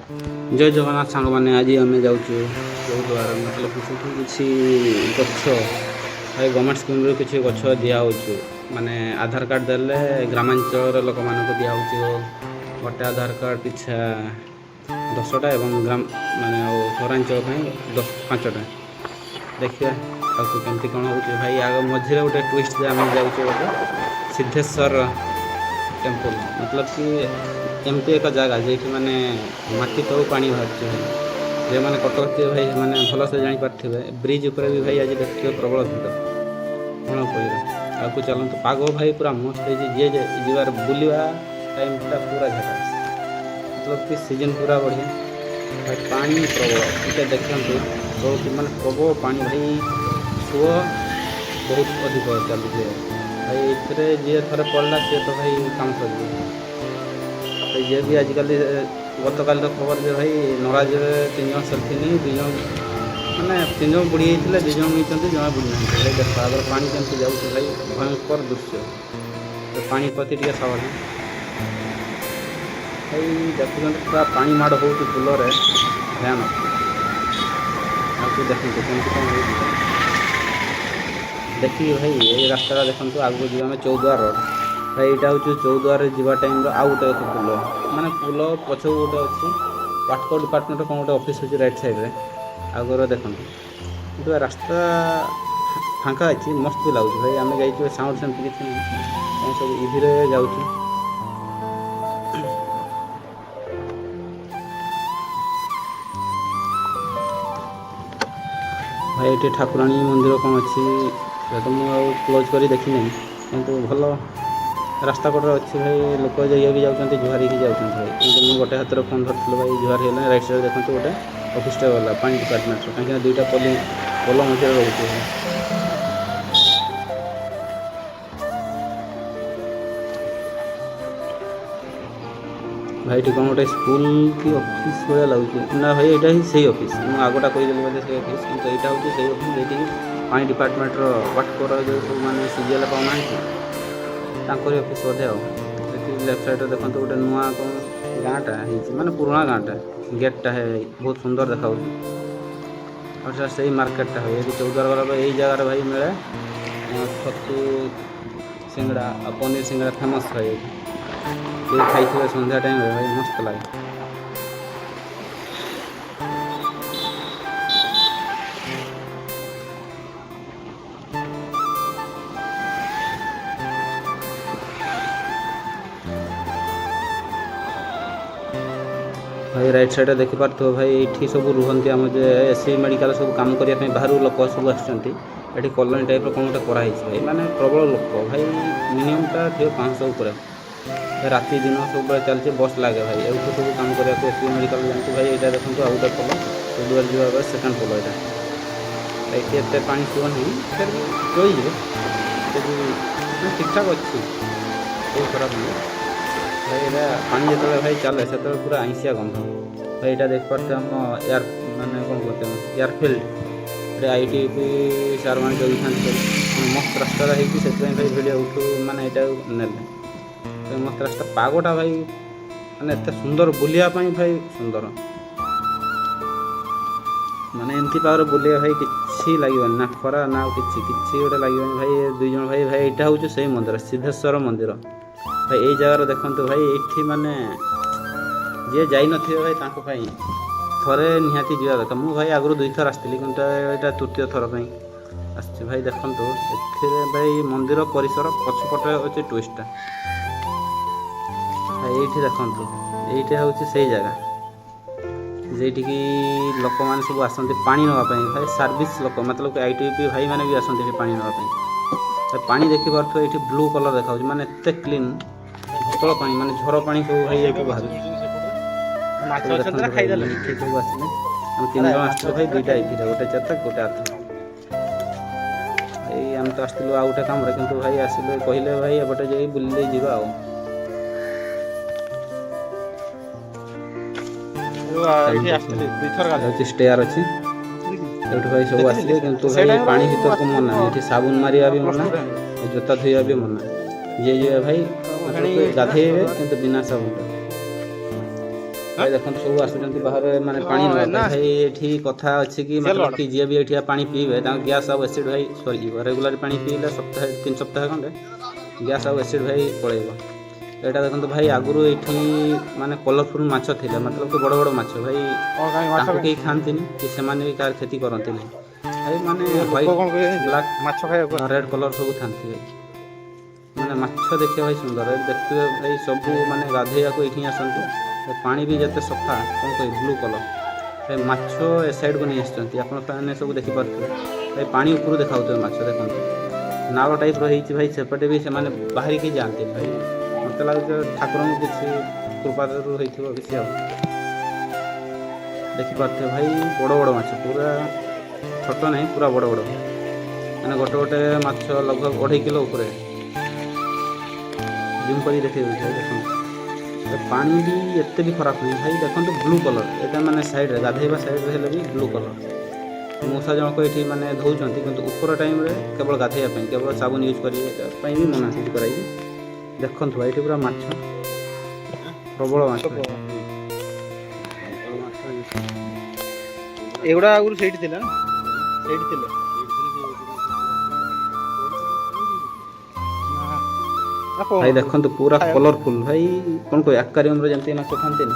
ଜୟ ଜଗନ୍ନାଥ ସାଙ୍ଗମାନେ, ଆଜି ଆମେ ଯାଉଛୁ ଚୌଦ୍ୱାର ମତଲବ କିଛି ଗଛ ଭାଇ ଗଭର୍ଣ୍ଣମେଣ୍ଟ ସ୍କିମ୍ରୁ କିଛି ଗଛ ଦିଆହେଉଛି। ମାନେ ଆଧାର କାର୍ଡ଼ ଦେଲେ ଗ୍ରାମାଞ୍ଚଳର ଲୋକମାନଙ୍କୁ ଦିଆହେଉଛି ଗୋଟେ ଆଧାର କାର୍ଡ଼ ପିଛା 10ଟା ଏବଂ ମାନେ ଆଉ ସହରାଞ୍ଚଳ ପାଇଁ 5ଟା। ଦେଖିବା ତାକୁ କେମିତି କ'ଣ ହେଉଛି ଭାଇ। ଆଗ ମଝିରେ ଗୋଟେ ଟୁରିଷ୍ଟ ଆମେ ଯାଉଛୁ ଗୋଟେ ସିଦ୍ଧେଶ୍ୱର ଟେମ୍ପଲ୍, ମତଲବ କି ଏମିତି ଏକ ଜାଗା ଯେଠି ମାନେ ମାଟି ତଳୁ ପାଣି ବାହାରୁଛି ଭାଇ। ଯେଉଁମାନେ କଟକ ଥିବେ ଭାଇ ସେମାନେ ଭଲସେ ଜାଣିପାରିଥିବେ। ବ୍ରିଜ୍ ଉପରେ ବି ଭାଇ ଆଜି ଦେଖିଥିବେ ପ୍ରବଳ ଭିଡ଼। କ'ଣ କହିବେ, ଆଗକୁ ଚାଲନ୍ତୁ। ପାଗ ଭାଇ ପୁରା ମସ୍ତ ହେଇଛି। ଯିଏ ଯିବାର ବୁଲିବା ଟାଇମ୍ଟା ପୁରା ଝାକାସ୍, ମତଲବ କି ସିଜନ୍ ପୁରା ବଢ଼ିଆ ଭାଇ। ପାଣି ପ୍ରବଳ ଟିକେ ଦେଖନ୍ତୁ ତଳକୁ, ମାନେ ପ୍ରବଳ ପାଣି ଭାଇ। ସୁଅ ବହୁତ ଅଧିକ ଚାଲୁଥିବ ଭାଇ। ଏଥିରେ ଯିଏ ଥରେ ପଡ଼ିଲା ସିଏ ତ ଭାଇ କାମ ସରିଯିବ ଭାଇ। ଯିଏ ବି ଆଜିକାଲି ଗତକାଲିର ଖବର ଯେ ଭାଇ ନରାଜରେ 3 ଜଣ ସେଲ୍ଫି ନେଇ 2 ଜଣ ମାନେ 3 ଜଣ ବୁଡ଼ି ଯାଇଥିଲେ, 2 ଜଣ ନେଇଛନ୍ତି, ଜଣେ ବୁଡ଼ି ନାହାନ୍ତି ଭାଇ। ଦେଖ ଆଗର ପାଣି କେମିତି ଯାଉଛି ଭାଇ, ଭୟଙ୍କର ଦୃଶ୍ୟ। ପାଣି ପ୍ରତି ଟିକେ ସାବଧାନ ଭାଇ। ଦେଖୁଛନ୍ତି ପୁରା ପାଣି ମାଡ଼ ହେଉଛି ପୋଲରେ, ଭୟାନକ। ଆଗକୁ ଦେଖନ୍ତୁ କେମିତି କ'ଣ ହେଉଛି ଦେଖିକି ଭାଇ। ଏଇ ରାସ୍ତାଟା ଦେଖନ୍ତୁ, ଆଗକୁ ଯିବା ଆମେ ଚୌଦ୍ୱାର ରୋଡ଼ ଭାଇ। ଏଇଟା ହେଉଛି ଚୌଦ୍ୱାରରେ ଯିବା ଟାଇମ୍ର ଆଉ ଗୋଟେ ଅଛି ପୋଲ। ମାନେ ପୋଲ ପଛକୁ ଗୋଟେ ଅଛି ୱାଟର ଡିପାର୍ଟମେଣ୍ଟର କ'ଣ ଗୋଟେ ଅଫିସ୍ ଅଛି ରାଇଟ୍ ସାଇଡ଼୍ରେ। ଆଗରେ ଦେଖନ୍ତୁ ଗୋଟେ ରାସ୍ତା ଫାଙ୍କା ଅଛି, ମସ୍ତ ବି ଲାଗୁଛି ଭାଇ। ଆମେ ଯାଇଛୁ, ସାଉଣ୍ଡ ସେମିତି କିଛି ନାହିଁ, ଆମେ ସବୁ ଇଭିରେ ଯାଉଛୁ ଭାଇ। ଏଠି ଠାକୁରାଣୀ ମନ୍ଦିର କ'ଣ ଅଛି ସେଟା ତ ମୁଁ ଆଉ କ୍ଲୋଜ୍ କରି ଦେଖିନାହିଁ, କିନ୍ତୁ ଭଲ ରାସ୍ତା କଡ଼ରେ ଅଛି ଭାଇ। ଲୋକ ଯାଇକି ବି ଯାଉଛନ୍ତି, ଜୁହାର ହେଇକି ଯାଉଛନ୍ତି ଭାଇ। କିନ୍ତୁ ମୁଁ ଗୋଟେ ହାତରେ ଫୋନ୍ ଧରିଥିଲି ଭାଇ, ଜୁହାର ହେଇଗଲା। ରାଇଟ୍ ସାଇଡ଼୍ ଦେଖନ୍ତୁ ଗୋଟେ ଅଫିସ୍ଟା ଗଲା ପାଣି ଡିପାର୍ଟମେଣ୍ଟର, କାହିଁକିନା 2ଟା ପୋଲ ମଝିରେ ରହୁଛି ଭାଇ। ଭାଇ ଏଠି କ'ଣ ଗୋଟେ ସ୍କୁଲ କି ଅଫିସ୍ ଭଳିଆ ଲାଗୁଛି ନା ଭାଇ। ଏଇଟା ହିଁ ସେଇ ଅଫିସ୍, ମୁଁ ଆଗଟା କହିଦେଲି ବୋଧେ ସେଇ ଅଫିସ୍, କିନ୍ତୁ ଏଇଟା ହେଉଛି ସେଇ ଅଫିସ୍ ଯେଠିକି ପାଣି ଡିପାର୍ଟମେଣ୍ଟର ୱାଟର ଯେଉଁ ସବୁ ମାନେ ସିଜିଏଲ୍ ପାଉନାହାନ୍ତି ତାଙ୍କରି ଅଫିସ୍ ବୋଧେ ଆଉ। ଏଠି ଲେଫ୍ଟ ସାଇଡ଼୍ରେ ଦେଖନ୍ତୁ ଗୋଟେ ନୂଆ କ'ଣ ଗାଁଟା ହେଇଛି, ମାନେ ପୁରୁଣା ଗାଁଟା। ଗେଟ୍ଟା ବହୁତ ସୁନ୍ଦର ଦେଖାଯାଉଛି। ଆଉ ସେଟା ସେଇ ମାର୍କେଟଟା ଭାଇ। ଏଠି ଚୌଦ୍ୱାର ଗଲା ପରେ ଏଇ ଜାଗାରେ ଭାଇ ମିଳେ ଛତୁ ସିଙ୍ଗଡ଼ା ଆଉ ପନିର ସିଙ୍ଗଡ଼ା ଫେମସ୍ ଭାଇ। ଏଠି କେହି ଖାଇଥିବେ ସନ୍ଧ୍ୟା ଟାଇମ୍ରେ ଭାଇ, ମସ୍ତ ଲାଗେ। ଭାଇ ରାଇଟ୍ ସାଇଡ଼୍ରେ ଦେଖିପାରୁଥିବ ଭାଇ, ଏଇଠି ସବୁ ରୁହନ୍ତି ଆମ ଯେ ଏସି ମେଡ଼ିକାଲ ସବୁ କାମ କରିବା ପାଇଁ ବାହାରୁ ଲୋକ ସବୁ ଆସୁଛନ୍ତି। ଏଠି କଲୋନୀ ଟାଇପ୍ର କ'ଣ ଗୋଟେ କରାହେଇଛି ଭାଇ। ମାନେ ପ୍ରବଳ ଲୋକ ଭାଇ, ମିନିମମ୍ଟା ଥିବ 500 ଉପରେ। ରାତି ଦିନ ସବୁବେଳେ ଚାଲିଛି, ବସ୍ ଲାଗେ ଭାଇ। ଏଇଠୁ ସବୁ କାମ କରିବାକୁ ଏସି ମେଡ଼ିକାଲ ଯାଆନ୍ତି ଭାଇ। ଏଇଟା ଦେଖନ୍ତୁ ଆଉ ଗୋଟେ ପୋଲ, ଚୌଦ୍ୱାର ଯିବା ପରେ ସେକେଣ୍ଡ ପୋଲ ଏଇଟା। ଏଇଠି ଏତେ ପାଣି ଥିବ ନାହିଁ, ଫେର୍ ବି ଚଳିଯିବ। ସେଠି ଠିକ୍ଠାକ୍ ଅଛି, କେଉଁ ଖରାପ ନୁହେଁ ଭାଇ। ଏଇଟା ପାଣି ଯେତେବେଳେ ଭାଇ ଚାଲେ ସେତେବେଳେ ପୁରା ଆଇଁଷିଆ ଗନ୍ଧ ଭାଇ। ଏଇଟା ଦେଖିପାରୁଥିବେ ଆମ ମାନେ କ'ଣ କହୁଛନ୍ତି ଏୟାରଫିଲ୍ଡ। ଏଇଟା ITP ସାର୍ମାନେ ଜଗିଥାନ୍ତି ସବୁ। ମସ୍ତ ରାସ୍ତାଟା ହେଇଛି, ସେଥିପାଇଁ ଭାଇ ଭିଡ଼ିଓ ମାନେ ଏଇଟା ନେଲେ ମସ୍ତ ରାସ୍ତା। ପାଗଟା ଭାଇ ମାନେ ଏତେ ସୁନ୍ଦର, ବୁଲିବା ପାଇଁ ଭାଇ ସୁନ୍ଦର। ମାନେ ଏମିତି ପାଗରେ ବୁଲିବା ଭାଇ କିଛି ଲାଗିବନି, ନା ଖରା ନା ଆଉ କିଛି ଗୋଟେ ଲାଗିବନି ଭାଇ। 2 ଜଣ ଭାଇ ଏଇଟା ହେଉଛି ସେଇ ମନ୍ଦିର, ସିଦ୍ଧେଶ୍ୱର ମନ୍ଦିର ଭାଇ। ଏଇ ଜାଗାରେ ଦେଖନ୍ତୁ ଭାଇ, ଏଇଠି ମାନେ ଯିଏ ଯାଇନଥିବେ ଭାଇ ତାଙ୍କ ପାଇଁ ଥରେ ନିହାତି ଯିବା ଦରକାର। ମୁଁ ଭାଇ ଆଗରୁ 2 ଥର ଆସିଥିଲି, କିନ୍ତୁ ଏଇଟା ତୃତୀୟ ଥର ପାଇଁ ଆସିଛି ଭାଇ। ଦେଖନ୍ତୁ ଏଥିରେ ଭାଇ ମନ୍ଦିର ପରିସର ପଛପଟେ ଅଛି ଟୁରିଷ୍ଟଟା ଭାଇ। ଏଇଠି ଦେଖନ୍ତୁ, ଏଇଟା ହେଉଛି ସେଇ ଜାଗା ଯେଉଁଠିକି ଲୋକମାନେ ସବୁ ଆସନ୍ତି ପାଣି ନେବା ପାଇଁ ଭାଇ। ସର୍ଭିସ୍ ଲୋକ ମତଲବ ITP ଭାଇମାନେ ବି ଆସନ୍ତି ଏଠି ପାଣି ନେବା ପାଇଁ। ପାଣି ଦେଖିପାରୁଥିବେ ଏଇଠି ବ୍ଲୁ କଲର୍ ଦେଖାଯାଉଛି, ମାନେ ଏତେ କ୍ଲିନ୍ ଭୂତଳ ପାଣି, ମାନେ ଝର ପାଣି ସବୁ ଭାଇ ଏଇଠୁ ବାହାରୁଛି। ଏଠି ସବୁ ଆସିଲେ ଆମେ 3 ଜଣ ଆସିଥିଲୁ ଭାଇ, 2ଟା ଏଇଠିରେ, ଗୋଟେ ଚେତକ ଗୋଟେ ଆର୍ଥ। ଏଇ ଆମେ ତ ଆସିଥିଲୁ ଆଉ ଗୋଟେ କାମରେ, କିନ୍ତୁ ଭାଇ ଆସିଲେ କହିଲେ ଭାଇ ଏପଟେ ଯାଇ ବୁଲି ଦେଇ ଯିବା ଆଉ। ଷ୍ଟେୟାର ଅଛି ଏଇଠୁ ଭାଇ ସବୁ ଆସିଲେ, କିନ୍ତୁ ଭାଇ ପାଣି ଭିତରକୁ ମନା। ଏଠି ସାବୁନ ମାରିବା ବି ମନା, ଜୋତା ଧୋଇବା ବି ମନା। ଯିଏ ଯିବେ ଭାଇ ଗାଧେଇବେ, କିନ୍ତୁ ବିନା ସାବୁନରେ। ଭାଇ ଦେଖନ୍ତୁ ସବୁ ଆସୁଛନ୍ତି ବାହାରେ ମାନେ ପାଣି ନେବା ପାଇଁ। ଭାଇ ଏଠି କଥା ଅଛି କି मतलब କି ଯିଏ ବି ଏଠି ପାଣି ପିଇବେ ତାଙ୍କ ଗ୍ୟାସ୍ ଆଉ ଏସିଡ୍ ଭାଇ ସରିଯିବ। ରେଗୁଲାର ପାଣି ପିଇଲେ ସପ୍ତାହେ 3 ସପ୍ତାହ ଖଣ୍ଡେ ଗ୍ୟାସ୍ ଆଉ ଏସିଡ୍ ଭାଇ ପଳେଇବ। ଏଇଟା ଦେଖନ୍ତୁ ଭାଇ ଆଗରୁ ଏଇଠି ମାନେ କଲରଫୁଲ୍ ମାଛ ଥିଲେ मतलब କି ବଡ଼ ବଡ଼ ମାଛ ଭାଇ ତାଙ୍କୁ କେହି ଖାଆନ୍ତିନି କି ସେମାନେ ବି କାହାର କ୍ଷତି କରନ୍ତିନି। ଭାଇ ମାନେ ହ୍ୱାଇଟ୍ ବ୍ଲାକ୍ ମାଛ ଖାଇବାକୁ ରେଡ୍ କଲର୍ ସବୁ ଥାନ୍ତି ଭାଇ। ମାନେ ମାଛ ଦେଖିବା ଭାଇ ସୁନ୍ଦର ଦେଖିବେ ଭାଇ ସବୁ ମାନେ ଗାଧୋଇବାକୁ ଏଇଠି ଆସନ୍ତି। ପାଣି ବି ଯେତେ ସଫା କ'ଣ କହିବି ବ୍ଲୁ କଲର୍। ଭାଇ ମାଛ ଏ ସାଇଡ଼୍କୁ ନେଇ ଆସିଛନ୍ତି ଆପଣ ମାନେ ସବୁ ଦେଖିପାରୁଥିବେ। ଭାଇ ପାଣି ଉପରୁ ଦେଖାଯାଉଥିବେ ମାଛ ଦେଖନ୍ତୁ ନାଳ ଟାଇପ୍ର ହେଇଛି ଭାଇ ସେପଟେ ବି ସେମାନେ ବାହାରିକି ଯାଆନ୍ତି ଭାଇ। ମୋତେ ଲାଗୁଛି ଠାକୁରଙ୍କୁ କିଛି କୃପାରୁ ହେଇଥିବ ବେଶୀ ଆଉ। ଦେଖିପାରୁଥିବେ ଭାଇ ବଡ଼ ବଡ଼ ମାଛ ପୁରା ଛୋଟ ନାହିଁ ପୁରା ବଡ଼ ବଡ଼ ମାନେ ଗୋଟେ ଗୋଟେ ମାଛ ଲଗଭଗ 2.5 କିଲୋ ଉପରେ। ଜୁମ୍ କରି ଦେଖେଇ ଦେଉଛି ଭାଇ ଦେଖନ୍ତୁ ପାଣି ବି ଏତେ ବି ଖରାପ ନାହିଁ ଭାଇ ଦେଖନ୍ତୁ ବ୍ଲୁ କଲର୍। ଏଇଟା ମାନେ ସାଇଡ଼୍ରେ ଗାଧୋଇବା ସାଇଡ଼୍ରେ ହେଲେ ବି ବ୍ଲୁ କଲର୍। ମୂଷା ଜଣକ ଏଠି ମାନେ ଧୋଉଛନ୍ତି କିନ୍ତୁ ଉପର ଟାଇମ୍ରେ କେବଳ ଗାଧୋଇବା ପାଇଁ କେବଳ ସାବୁନ ୟୁଜ୍ କରିବା ପାଇଁ ବି ମନା କରାଇବି। ଦେଖନ୍ତୁ ଭାଇ ଏଠି ପୁରା ମାଛ ପ୍ରବଳ ମାଛ। ଏଗୁଡ଼ା ଆଗରୁ ସେଇଠି ଥିଲା ନା ସେଇଠି ଥିଲେ। ଭାଇ ଦେଖନ୍ତୁ ପୁରା କଲରଫୁଲ୍ ଭାଇ କ'ଣ କହିବି ଆକ୍ୱାରିୟମ୍ରେ ଯେମିତି ମାଛ ଥାନ୍ତିନି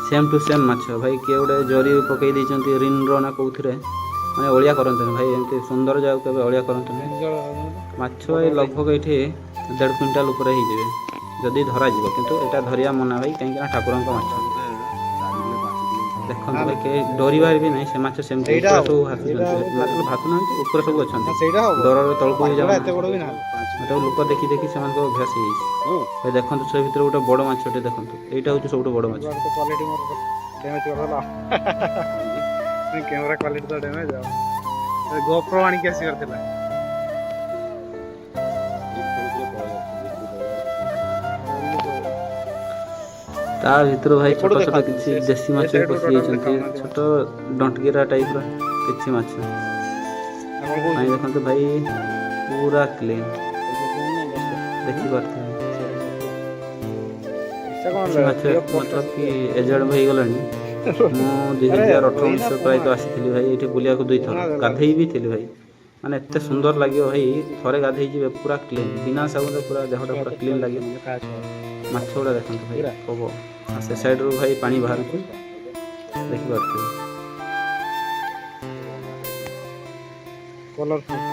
ସେମ୍ ଟୁ ସେମ୍ ମାଛ ଭାଇ। କିଏ ଗୋଟେ ଜରି ପକେଇ ଦେଇଛନ୍ତି ରିନ୍ର ନା କେଉଁଥିରେ ମାନେ ଅଳିଆ କରନ୍ତୁନି ଭାଇ। ଏମିତି ସୁନ୍ଦର ଜାଗାକୁ କେବେ ଅଳିଆ କରନ୍ତୁନି। ମାଛ ଏଇ ଲଗଭଗ ଏଇଠି 1.5 କୁଇଣ୍ଟାଲ ଉପରେ ହେଇଯିବେ ଯଦି ଧରାଯିବ କିନ୍ତୁ ଏଇଟା ଧରିବା ମନା ଭାଇ କାହିଁକିନା ଠାକୁରଙ୍କ ମାଛ। ଦେଖନ୍ତୁ ଭାଇ କେହି ଡରିବାର ବି ନାହିଁ। ସେ ମାଛ ସେମିତି ଉପରେ ସବୁ ଭାସୁଛନ୍ତି ଭାସୁନାହାନ୍ତି ଉପରେ ସବୁ ଅଛନ୍ତି ଡରରେ ତଳକୁ ବି ଯାଉନାହାନ୍ତି। ଏଟାକୁ ଲୋକ ଦେଖି ଦେଖି ସେମାନଙ୍କ ଅଭ୍ୟାସ ହେଇଯାଇଛି। ଭାଇ ଦେଖନ୍ତୁ ସେ ଭିତରେ ଗୋଟେ ବଡ଼ ମାଛଟେ ଦେଖନ୍ତୁ ଏଇଟା ହେଉଛି ସବୁଠୁ ବଡ଼ ମାଛ। କ୍ୟାମେରା କ୍ୱାଲିଟି ତ ଡ୍ୟାମେଜ୍ ଆଉ ଗୋପ୍ରୋ ଆଣିକି ଆସିବାର ଥିଲା। ତା ଭିତରୁ ଭାଇ ଛୋଟ ଛୋଟ କିଛି ଦେଶୀ ମାଛ ବି ପଶି ଯାଇଛନ୍ତି। ଛୋଟ ଡଣ୍ଟଗିରା ଟାଇପ୍ର କିଛି ମାଛ ପାଣି ଦେଖନ୍ତୁ ଭାଇ ପୁରା କ୍ଲିନ୍ ଦେଖିପାରୁଥିବେ। କିଛି ମାଛ ମତଲବ କି ଏଜେଡ୍ ହେଇଗଲାଣି। ମୁଁ 2018-19 ପ୍ରାୟତଃ ଆସିଥିଲି ଭାଇ ଏଇଠି ବୁଲିବାକୁ 2 ଥର ଗାଧେଇ ବି ଥିଲି ଭାଇ। ମାନେ ଏତେ ସୁନ୍ଦର ଲାଗିବ ଭାଇ ଥରେ ଗାଧେଇ ଯିବେ ପୁରା କ୍ଲିନ୍ ବିନା ସାବୁନରେ ପୁରା ଦେହଟା ପୁରା କ୍ଲିନ୍ ଲାଗିବ। ମାଛ ଗୁଡ଼ା ଦେଖନ୍ତୁ ଭାଇ ହବ ସେ ସାଇଡ଼୍ରୁ ଭାଇ ପାଣି ବାହାରୁଛି ଦେଖିପାରୁଥିବେ। କଲରଫୁଲ୍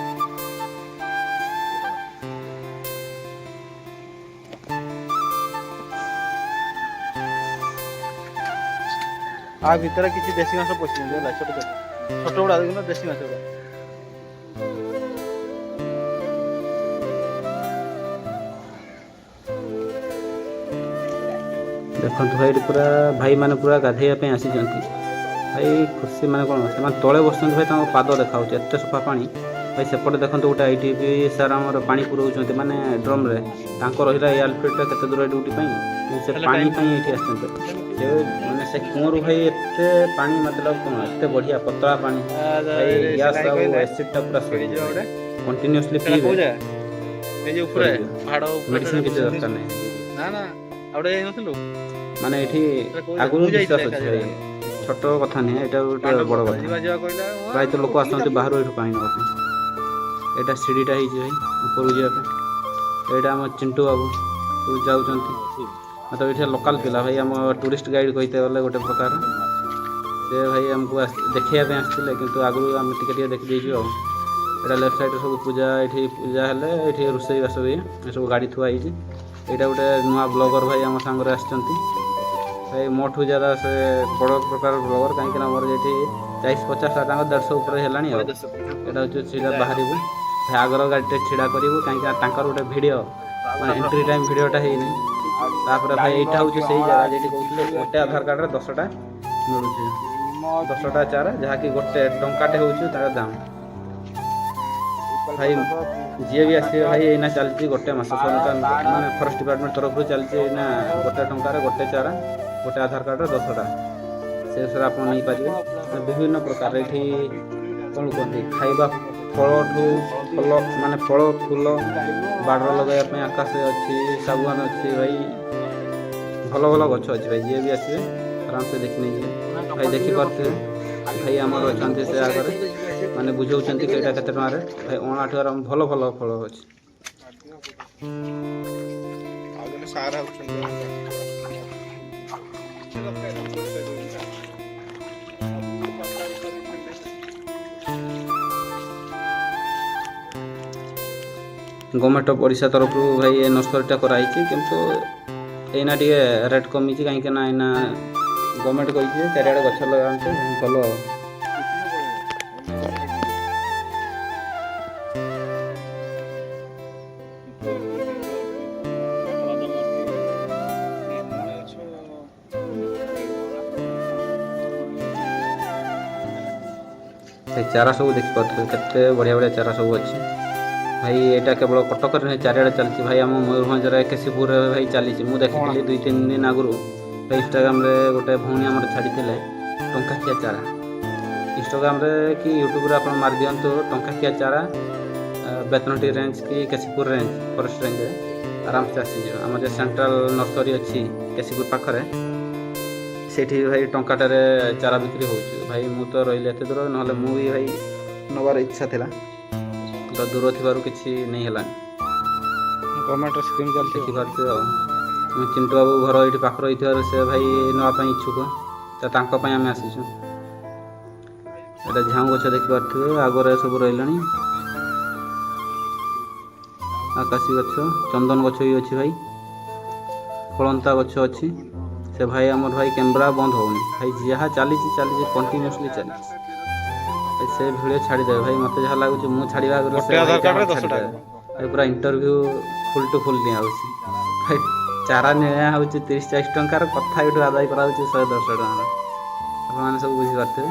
ଆ ଭିତରେ କିଛି ଦେଶୀ ମାଛ ପଶିଛନ୍ତି ହେଲା ଛୋଟ ଛୋଟ ଛୋଟ ଗୁଡ଼ା ଦେଖୁନ ଦେଶୀ ମାଛ ଗୁଡ଼ା। ଦେଖନ୍ତୁ ଭାଇ ଏଠି ପୁରା ଭାଇମାନେ ପୁରା ଗାଧୋଇବା ପାଇଁ ଆସିଛନ୍ତି। ଭାଇ ଖୁସି ମାନେ କ'ଣ ସେମାନେ ତଳେ ବସୁଛନ୍ତି ଭାଇ ତାଙ୍କ ପାଦ ଦେଖାହେଉଛି ଏତେ ସଫା ପାଣି। ଭାଇ ସେପଟେ ଦେଖନ୍ତୁ ଗୋଟେ ITP ସାର୍ ଆମର ପାଣି ପୁରଉଛନ୍ତି ମାନେ ଡ୍ରମ୍ରେ। ତାଙ୍କ ରହିଲା ଏୟାର ଫିଲ୍ଟର କେତେ ଦୂର ଡ୍ୟୁଟି ପାଇଁ ସେ ପାଣି ପାଇଁ ଏଇଠି ଆସିଛନ୍ତି। ସେ ମାନେ ସେ କୂଅରୁ ଭାଇ ଏତେ ପାଣି ମତଲବ କ'ଣ ଏତେ ବଢ଼ିଆ ପତଳା ପାଣି ଭାଇ ଗ୍ୟାସ୍ ଆଉ ଏସିଡ୍ଟା ପୁରା ସରିଯିବ କଣ୍ଟିନ୍ୟୁଅସ୍ଲି ପିଇବେ ମେଡ଼ିସିନ କିଛି ଦରକାର ନାହିଁ। ମାନେ ଏଠି ଆଗରୁ ବିଶ୍ୱାସ ଅଛି ଭାଇ ଛୋଟ କଥା ନୁହେଁ ଏଇଟା ଗୋଟେ ବଡ଼ କଥା। ପ୍ରାୟତଃ ଲୋକ ଆସନ୍ତି ବାହାରୁ ଏଇଠୁ ପାଣି ନେବା ପାଇଁ। ଏଇଟା ସିଡ଼ିଟା ହେଇଛି ଭାଇ ଉପରକୁ ଯିବା ପାଇଁ। ଏଇଟା ଆମ ଚିଣ୍ଟୁ ବାବୁ ଯାଉଛନ୍ତି ତ ଏଇଠି ଲୋକାଲ୍ ପିଲା ଭାଇ ଆମ ଟୁରିଷ୍ଟ ଗାଇଡ଼ କହିତେ ଗଲେ ଗୋଟେ ପ୍ରକାର। ସେ ଭାଇ ଆମକୁ ଦେଖେଇବା ପାଇଁ ଆସିଥିଲେ କିନ୍ତୁ ଆଗରୁ ଆମେ ଟିକେ ଟିକେ ଦେଖିଦେଇଛୁ ଆଉ। ଏଇଟା ଲେଫ୍ଟ ସାଇଡ଼୍ରେ ସବୁ ପୂଜା ଏଇଠି ପୂଜା ହେଲେ ଏଇଠି ରୋଷେଇବାସ ହୁଏ ଏସବୁ ଗାଡ଼ି ଥୁଆ ହେଇଛି। ଏଇଟା ଗୋଟେ ନୂଆ ବ୍ଲଗର ଭାଇ ଆମ ସାଙ୍ଗରେ ଆସିଛନ୍ତି ଭାଇ ମୋଠୁ ଜ୍ୟାଦା ସେ ବଡ଼ ପ୍ରକାର ବ୍ଲଗର କାହିଁକିନା ଆମର ଏଠି 40-50 ତାଙ୍କ 150 ଉପରେ ହେଲାଣି ଆଉ। ଏଇଟା ହେଉଛି ସେଇଟା ବାହାରିବୁ ଭାଇ ଆଗର ଗାଡ଼ିଟେ ଛିଡ଼ା କରିବୁ କାହିଁକିନା ତାଙ୍କର ଗୋଟେ ଭିଡ଼ିଓ ମାନେ ଏଣ୍ଟ୍ରି ଟାଇମ୍ ଭିଡ଼ିଓଟା ହେଇନି। ତାପରେ ଭାଇ ଏଇଟା ହେଉଛି ସେଇ ଜାଗା ଯେଠି କହୁଥିଲେ ଗୋଟେ ଆଧାର କାର୍ଡ଼ରେ 10ଟା ମିଳୁଛି 10ଟା ଚାରା ଯାହାକି ଗୋଟେ ଟଙ୍କାଟେ ହେଉଛି ତାର ଦାମ୍। ଭାଇ ଯିଏ ବି ଆସିବେ ଭାଇ ଏଇନା ଚାଲିଛି ଗୋଟେ ମାସ ମାନେ ଫରେଷ୍ଟ ଡିପାର୍ଟମେଣ୍ଟ ତରଫରୁ ଚାଲିଛି ଏଇନା 1 ଟଙ୍କାରେ ଗୋଟେ ଚାରା ଗୋଟେ ଆଧାର କାର୍ଡ଼ରେ 10ଟା ସେ ଅନୁସାରେ ଆପଣ ନେଇପାରିବେ। ବିଭିନ୍ନ ପ୍ରକାର ଏଠି କ'ଣ କୁହନ୍ତି ଖାଇବା ଫଳଠୁ ଫଳ ମାନେ ଫଳ ଫୁଲ ବାଡ଼ର ଲଗାଇବା ପାଇଁ ଆକାଶ ଅଛି ଶାଗୁଆନ ଅଛି ଭାଇ ଭଲ ଭଲ ଗଛ ଅଛି ଭାଇ ଯିଏ ବି ଆସିବେ आराम से देखि नहीं भाई देखि पारते भाई आमर अच्छा से आगे माने बुझाऊँ कईटा केते टंकार भाई 59 भल भल फल अच्छे गवर्नमेंट ऑफ ओडिशा तरफ भाई ये नर्सरीटा कराई किंतु एना टे रेट कमी कहीं ना एना गवर्नमेंट कही चारिड़े गछ लगाते भल चारा सब देखिए केते बढ़िया बढ़िया चारा सब अच्छे भाई यहाँ केवल कटक नहीं चारिड़े चलती भाई आम मयूरभंज केसीपुर भाई चली मुझे देखी 2-3 दिन आगु इंस्टाग्राम रे गोटे भौणी आम छाड़ी टंकाकिया चारा इंस्टाग्राम रे कि यूट्यूब रे आप मार दिंतु टंकाकिया चारा बेतनटी रेंज कि केसीपुर रेंज फॉरेस्ट रेंज आराम से आसी आम जो सेंट्रल नर्सरी अच्छी केसीपुर पाखरे सेठी भाई टंकाटे चारा बिक्री हो भाई मु तो रही एत दूर ना मु भी भाई नबार इच्छा था तो दूर थी किसी नहीं है गवर्नमेंट स्कीम चलती देखिपे चिंटू बाबू घर ये पाखर रही से भाई नापी इच्छुक तो आम आसीचु झाऊ गछ देखिपे आगे सब रही आकाशी गछ चंदन गछ भी अच्छी भाई फलंता गछ अच्छी से भाई आमर भाई कैमरा बंद होनी भाई जहाँ चली कंटिन्यूअसली चली से भिडियो छाड़ीदे भाई मत जहाँ लगुच मुझे छाड़ा भाई पूरा इंटरव्यू फुल टू फुल निया भाई चारा निया 30-40 टंकार कथा ये आदाय करा 110 टଙ୍କା आप सब बुझीपारे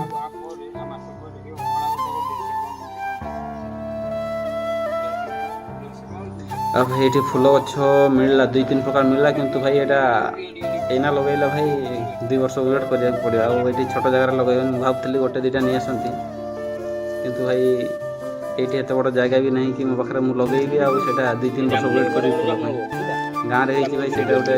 अब भाई ये फुल गछ मिलला 2-3 प्रकार मिलला किंतु भाई एना लगेला भाई 2 वर्ष वेट करिया पड़िया ये छोट जगह लगे भावली गोटे 2टा नहीं आसती किंतु भाई ये एत बड़ जगह भी नहीं कि मो पाखे मुझे लगेबी आटा 2-3 वर्ष वेट कर गाँव रे भाई से गोटे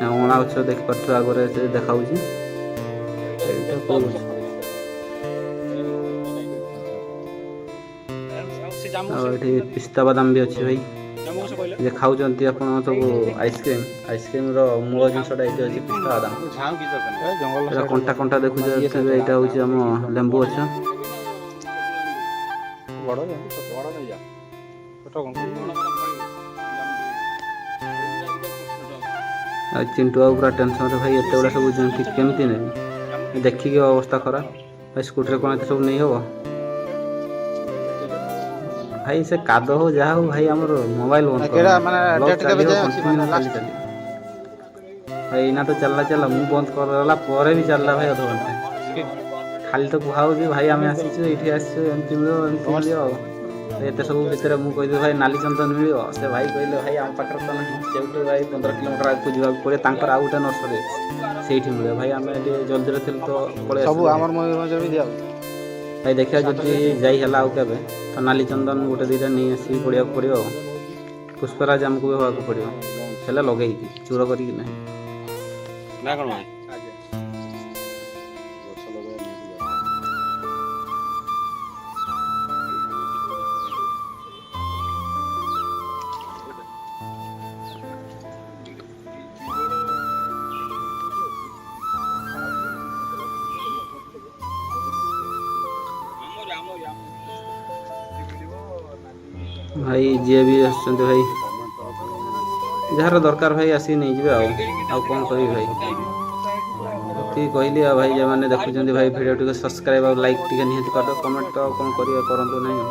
अणा गछ देखिपे आगे से देखा पिस्ता बादाम भी अच्छी भाई जे खाऊँ आप सब आइसक्रीम मूल जिनसा ये अच्छे पिस्ता बादाम कंटा कंटा देखुए यहाँ हूँ आम लेंबू गछ चिंटू बाबू पूरा टेंशन भाई एत गुड़ा सब केमती नहीं देखिए अवस्था खराब भाई स्कूटी कौन एत सब नहीं हम भाई से काद हो जहाँ हो भाई आम मोबाइल भाई ना तो चलला मुझे बंद कर भी चलला भाई अध घंटे खाली तो कहूँ कि भाई आम आसीचु ये आमती मिलो एत सब भितर मुझे कही भाई नाली चंदन मिल से भाई कहले भाई आम पाखे तो ना से भाई 15 किलोमीटर आगे जावाक पड़े आ गोटे नर्सरी से मिले भाई आम जल्दी थी तो पड़े भाई देखा जदि जाइला आउ के तो नाली चंदन गोटे 2टा नहीं आसिक पड़िया पड़ो पुष्पराज आमको भी होगा पड़ो लगे चूर कर भाई जी भी आसुँच भाई जार दरकार भाई आसिक नहीं जी आउ कौन कह भाई कहली भाई जो मैंने देखुं भाई वीडियो टी सब्सक्राइब और लाइक टी निहत कर कमेंट तो कौन करूँ नहीं।